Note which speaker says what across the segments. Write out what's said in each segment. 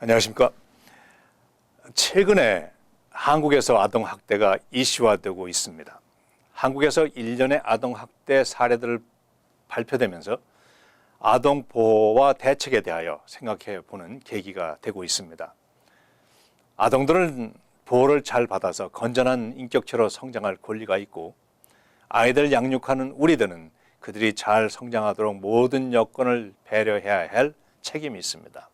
Speaker 1: 안녕하십니까. 최근에 한국에서 아동학대가 이슈화되고 있습니다. 한국에서 일련의 아동학대 사례들을 발표되면서 아동보호와 대책에 대하여 생각해 보는 계기가 되고 있습니다. 아동들은 보호를 잘 받아서 건전한 인격체로 성장할 권리가 있고, 아이들 양육하는 우리들은 그들이 잘 성장하도록 모든 여건을 배려해야 할 책임이 있습니다.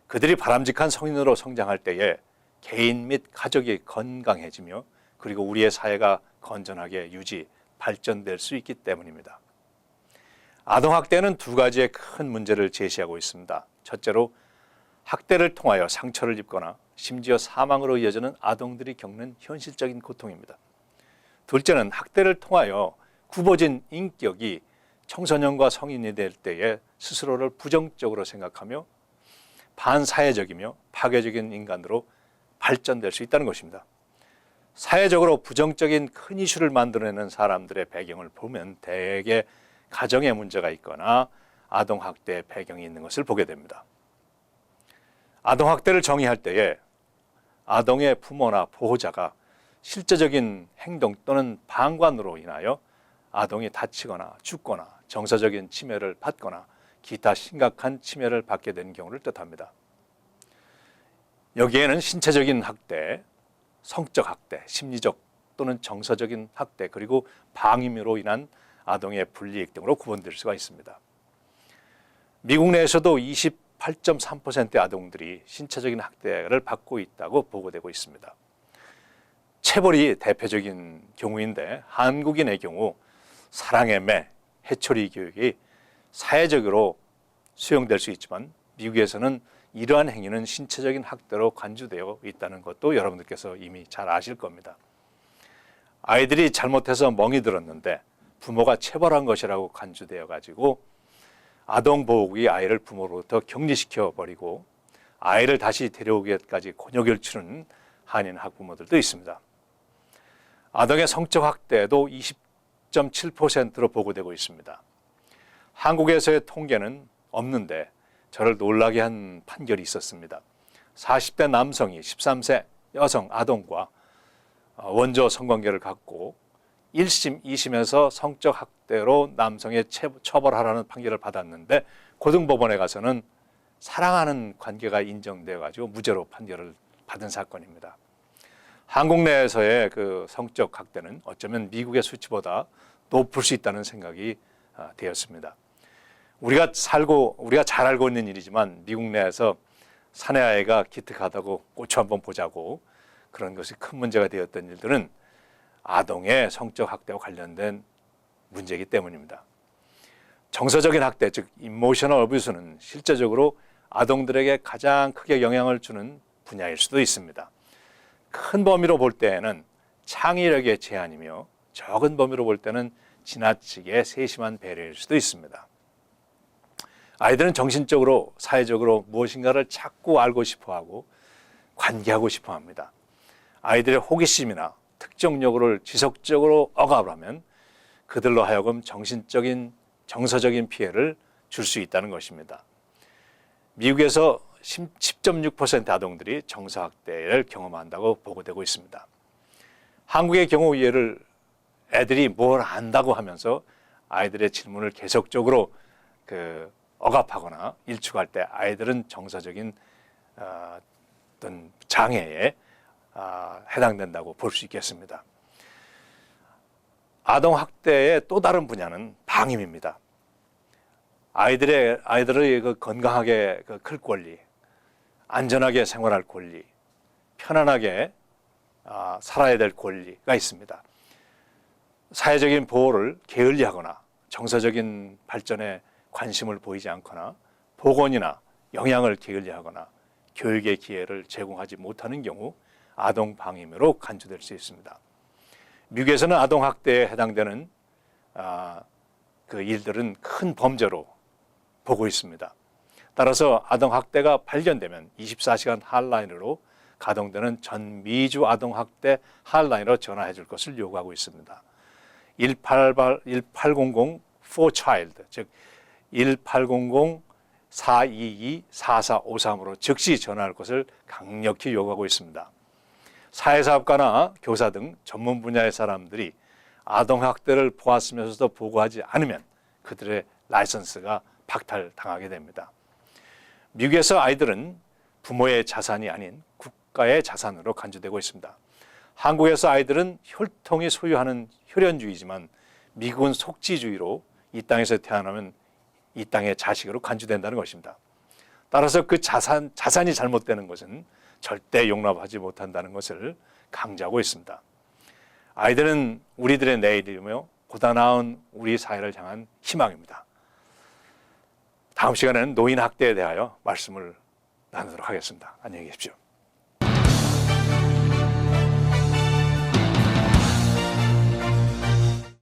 Speaker 1: 그들이 바람직한 성인으로 성장할 때에 개인 및 가족이 건강해지며 그리고 우리의 사회가 건전하게 유지, 발전될 수 있기 때문입니다. 아동학대는 두 가지의 큰 문제를 제시하고 있습니다. 첫째로 학대를 통하여 상처를 입거나 심지어 사망으로 이어지는 아동들이 겪는 현실적인 고통입니다. 둘째는 학대를 통하여 굽어진 인격이 청소년과 성인이 될 때에 스스로를 부정적으로 생각하며 반사회적이며 파괴적인 인간으로 발전될 수 있다는 것입니다. 사회적으로 부정적인 큰 이슈를 만들어내는 사람들의 배경을 보면 대개 가정에 문제가 있거나 아동학대의 배경이 있는 것을 보게 됩니다. 아동학대를 정의할 때에 아동의 부모나 보호자가 실제적인 행동 또는 방관으로 인하여 아동이 다치거나 죽거나 정서적인 침해를 받거나 기타 심각한 침해를 받게 되는 경우를 뜻합니다. 여기에는 신체적인 학대, 성적 학대, 심리적 또는 정서적인 학대, 그리고 방임으로 인한 아동의 불이익 등으로 구분될 수가 있습니다. 미국 내에서도 28.3%의 아동들이 신체적인 학대를 받고 있다고 보고되고 있습니다. 체벌이 대표적인 경우인데, 한국인의 경우 사랑의 매, 해초리 교육이 사회적으로 수용될 수 있지만 미국에서는 이러한 행위는 신체적인 학대로 간주되어 있다는 것도 여러분들께서 이미 잘 아실 겁니다. 아이들이 잘못해서 멍이 들었는데 부모가 체벌한 것이라고 간주되어 가지고 아동보호국이 아이를 부모로부터 격리시켜 버리고 아이를 다시 데려오기까지 곤욕을 치르는 한인 학부모들도 있습니다. 아동의 성적 학대도 20.7%로 보고되고 있습니다. 한국에서의 통계는 없는데 저를 놀라게 한 판결이 있었습니다. 40대 남성이 13세 여성 아동과 원조 성관계를 갖고 1심, 2심에서 성적 학대로 남성의 처벌하라는 판결을 받았는데 고등법원에 가서는 사랑하는 관계가 인정되어 가지고 무죄로 판결을 받은 사건입니다. 한국 내에서의 그 성적 학대는 어쩌면 미국의 수치보다 높을 수 있다는 생각이 되었습니다. 우리가 잘 알고 있는 일이지만 미국 내에서 사내 아이가 기특하다고 고추 한번 보자고 그런 것이 큰 문제가 되었던 일들은 아동의 성적 학대와 관련된 문제이기 때문입니다. 정서적인 학대, 즉 이모셔널 어뷰스는 실제적으로 아동들에게 가장 크게 영향을 주는 분야일 수도 있습니다. 큰 범위로 볼 때에는 창의력의 제한이며 적은 범위로 볼 때는 지나치게 세심한 배려일 수도 있습니다. 아이들은 정신적으로, 사회적으로 무엇인가를 찾고 알고 싶어하고 관계하고 싶어합니다. 아이들의 호기심이나 특정 요구를 지속적으로 억압하면 그들로 하여금 정신적인, 정서적인 피해를 줄 수 있다는 것입니다. 미국에서 10.6% 아동들이 정서학대를 경험한다고 보고되고 있습니다. 한국의 경우 예를 애들이 뭘 안다고 하면서 아이들의 질문을 계속적으로 억압하거나 일축할 때 아이들은 정서적인 어떤 장애에 해당된다고 볼 수 있겠습니다. 아동학대의 또 다른 분야는 방임입니다. 아이들의 건강하게 클 권리, 안전하게 생활할 권리, 편안하게 살아야 될 권리가 있습니다. 사회적인 보호를 게을리하거나 정서적인 발전에 관심을 보이지 않거나 보건이나 영양을 게을리하거나 교육의 기회를 제공하지 못하는 경우 아동 방임으로 간주될 수 있습니다. 미국에서는 아동학대에 해당되는 그 일들은 큰 범죄로 보고 있습니다. 따라서 아동학대가 발견되면 24시간 핫라인으로 가동되는 전 미주 아동학대 핫라인으로 전화해 줄 것을 요구하고 있습니다. 1800 for child, 즉 1800 422-4453으로 즉시 전화할 것을 강력히 요구하고 있습니다. 사회사업가나 교사 등 전문 분야의 사람들이 아동학대를 보았으면서도 보고하지 않으면 그들의 라이선스가 박탈당하게 됩니다. 미국에서 아이들은 부모의 자산이 아닌 국가의 자산으로 간주되고 있습니다. 한국에서 아이들은 혈통이 소유하는 혈연주의지만 미국은 속지주의로 이 땅에서 태어나면 이 땅의 자식으로 간주된다는 것입니다. 따라서 그 자산이 잘못되는 것은 절대 용납하지 못한다는 것을 강조하고 있습니다. 아이들은 우리들의 내일이며 보다 나은 우리 사회를 향한 희망입니다. 다음 시간에는 노인 학대에 대하여 말씀을 나누도록 하겠습니다. 안녕히 계십시오.